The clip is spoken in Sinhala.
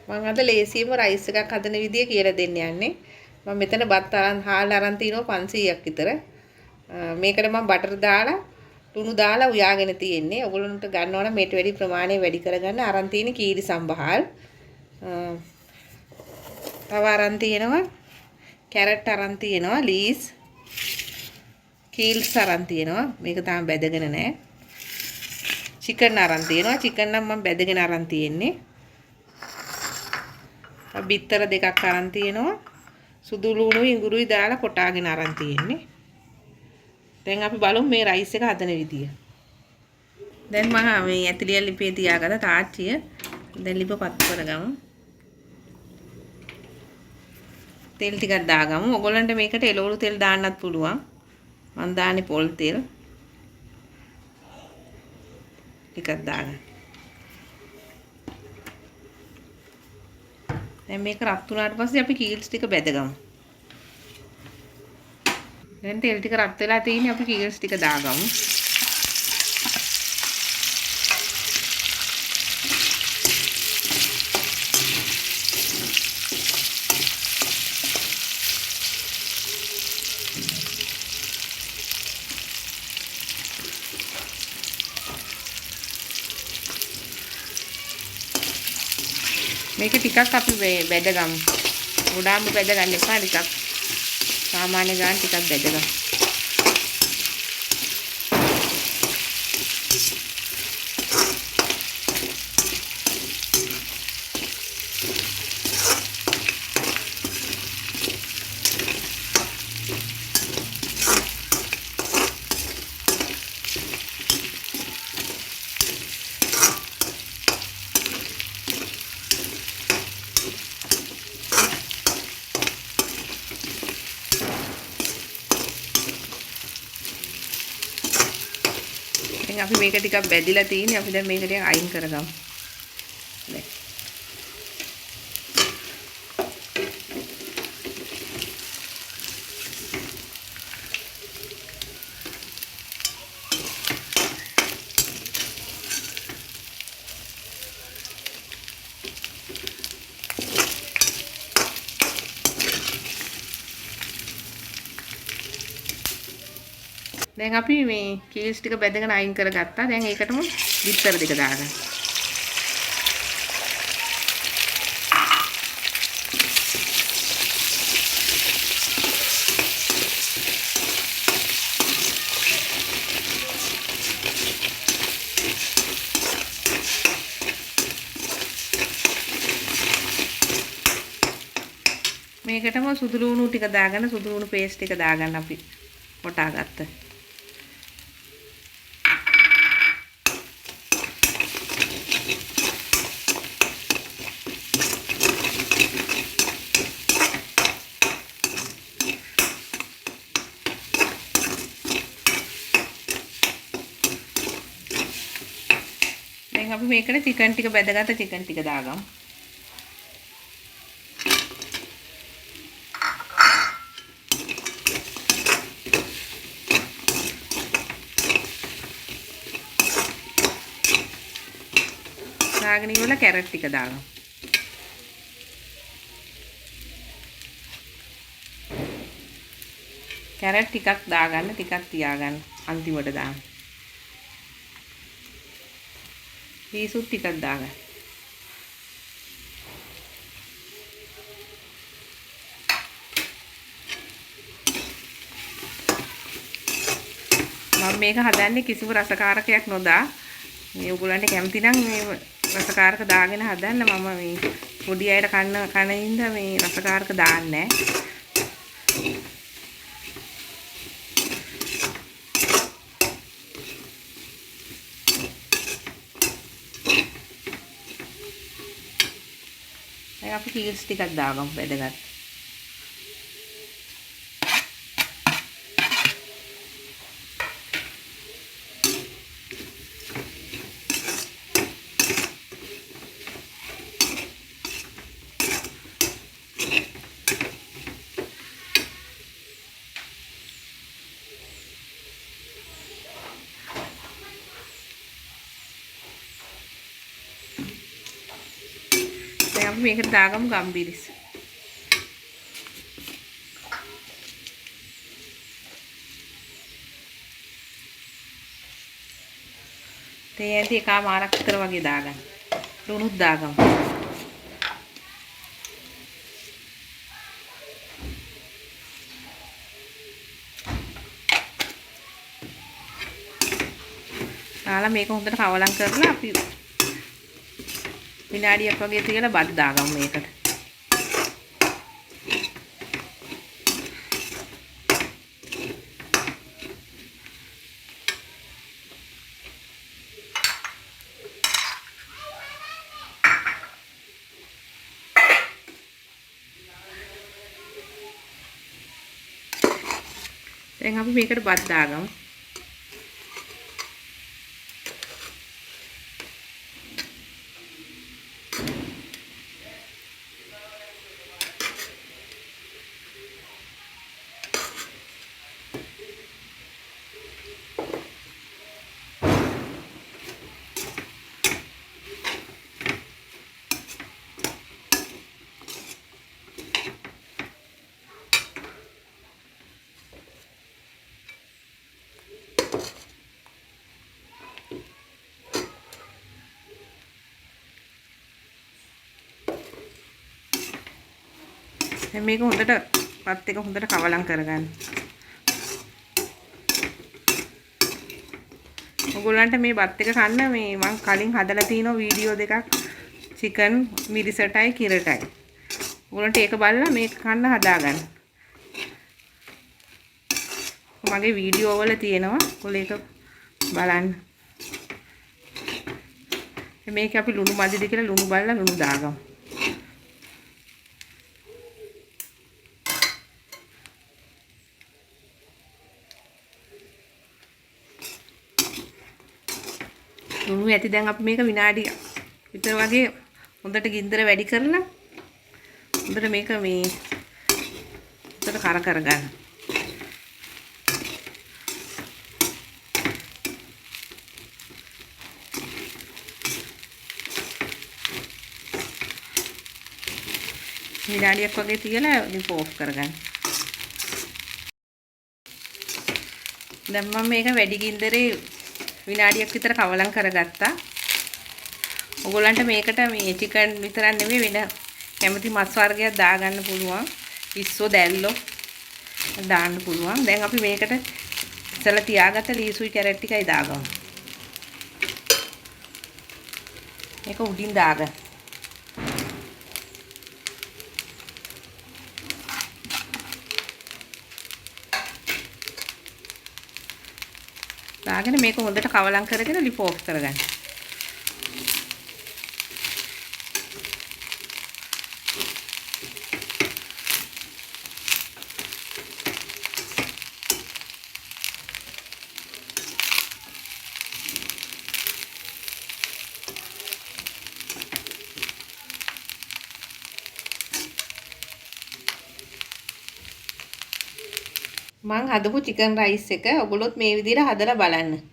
මම අද ලේසියෙම රයිස් එකක් හදන විදිය කියලා දෙන්න යන්නේ. මම මෙතන බත් අරන් හාල් අරන් තිනවා 500ක් විතර. මේකට මම බටර් දාලා ලුණු දාලා උයාගෙන තියෙන්නේ. ඔයගොල්ලන්ට ගන්නවා නම් මේට වැඩි ප්‍රමාණය වැඩි කරගන්න. අරන් තියෙන කීරි සම්බහල්. තව අරන් තියෙනවා කැරට් අරන් තියෙනවා ලීස්. කීල්ස් අරන් තියෙනවා. මේක තාම බැදගෙන නැහැ. චිකන් අරන් තියෙනවා. චිකන් නම් මම බැදගෙන අරන් තියෙන්නේ. බිත්තර දෙකක් අරන් තියෙනවා. සුදු ලුණුයි ඉඟුරුයි දාලා කොටාගෙන අරන් තියෙන්නේ. දැන් අපි බලමු මේ රයිස් එක හදන විදිය. දැන් මම මේ ඇතිලිය ලිපේ තියාගත්ත තාච්චිය දැන් ලිප පත්තු කරගමු. තෙල් ටිකක් දාගමු. ඔයගොල්ලන්ට මේකට එළවලු තෙල් දාන්නත් පුළුවන්. මම දාන්නේ පොල් තෙල්. ටිකක් දාගන්න. දැන් මේක රත් වුණාට පස්සේ අපි කීල්ස් ටික බෙදගමු. දැන් තෙල් ටික රත් වෙලා තියෙන්නේ අපි කීල්ස් ටික දාගමු. මේක ටිකක් අපි බෙදගමු. ගොඩාම බෙදගන්න එපා ටිකක්. සාමාන්‍ය ගාන ටිකක් බෙදගමු. දැන් අපි මේක ටිකක් බැදිලා තියෙන්නේ. අපි දැන් මේක ටික අයින් කරගමු. දැන් අපි මේ කීල්ස් ටික බෙදගෙන අයින් කරගත්තා. දැන් ඒකටම බිත්තර දෙක දාගන්න. මේකටම සුදු ලුණු ටික දාගන්න. සුදු ලුණු පේස්ට් ටික දාගන්න අපි කොටාගත්තා. දැන් අපි මේකට චිකන් ටික බෙදගත්ත චිකන් ටික දාගමු. දාගෙන ඉවරලා කැරට් ටික දාගමු. කැරට් ටිකක් දාගන්න ටිකක් තියාගන්න අන්තිමට දාන්න. පීසුත් ටිකක් දාගන්න. මම මේක හදන්නේ කිසිම රසකාරකයක් නොදා. මේ ඔයගොල්ලන්ට කැමති නම් මේ රසකාරක දාගෙන හදන්න. මම මේ පොඩි අයට කන ඉඳ මේ රසකාරක දාන්නේ නැහැ. දැන් අපි කීල්ස් ටිකක් දාගමු බෙදගත්ත. මේකට දාගමු ගම්බිරිස්. තේ ඇති එකමාරක් විතර වගේ දාගන්න. ලුණුත් දාගමු. දාලා මේක හොඳට කවලම් කරලා අපි විනාඩියක් වගේ තියලා බත් දාගමු මේකට. දැන් අපි මේකට බත් දාගමු. දැන් මේක හොඳට පත් එක හොඳට කවලම් කරගන්න. ඔයගොල්ලන්ට මේ බත් එක කන්න මේ මම කලින් හදලා තියෙන වීඩියෝ දෙකක් චිකන් මිරිසටයි කිරටයි. ඔයගොල්ලන්ට ඒක බලලා මේක කන්න හදාගන්න. මගේ වීඩියෝ වල තියෙනවා. ඔයගොල්ලෝ ඒක බලන්න. මේක අපි ලුණු මදිද කියලා ලුණු බලලා ලුණු දාගමු. ලුණු ඇති දැන් අපි මේක විනාඩි විතර වගේ හොඳට ගින්දර වැඩි කරලා හොඳට මේක මේ හොඳට කර කරගන්න. විනාඩියක් වගේ තියලා ඉතින් ඕෆ් කරගන්න. දැන් මම මේක වැඩි ගින්දරේ විනාඩියක් විතර කවලම් කරගත්තා. ඔයගොල්ලන්ට මේකට මේ චිකන් විතරක් නෙවෙයි වෙන කැමති මස් වර්ගයක් දාගන්න පුළුවන්. පිස්සෝ දැල්ලෝ දාන්න පුළුවන්. දැන් අපි මේකට ඉස්සලා තියාගත්ත ලීසුයි කැරට් ටිකයි දාගමු. මේක උඩින් දාගන්න. දාගෙන මේක හොඳට කවලම් කරගෙන ලිප් ඕෆ් කරගන්න. මං හදපු චිකන් රයිස් එක ඔයගොල්ලොත් මේ විදිහට හදලා බලන්න.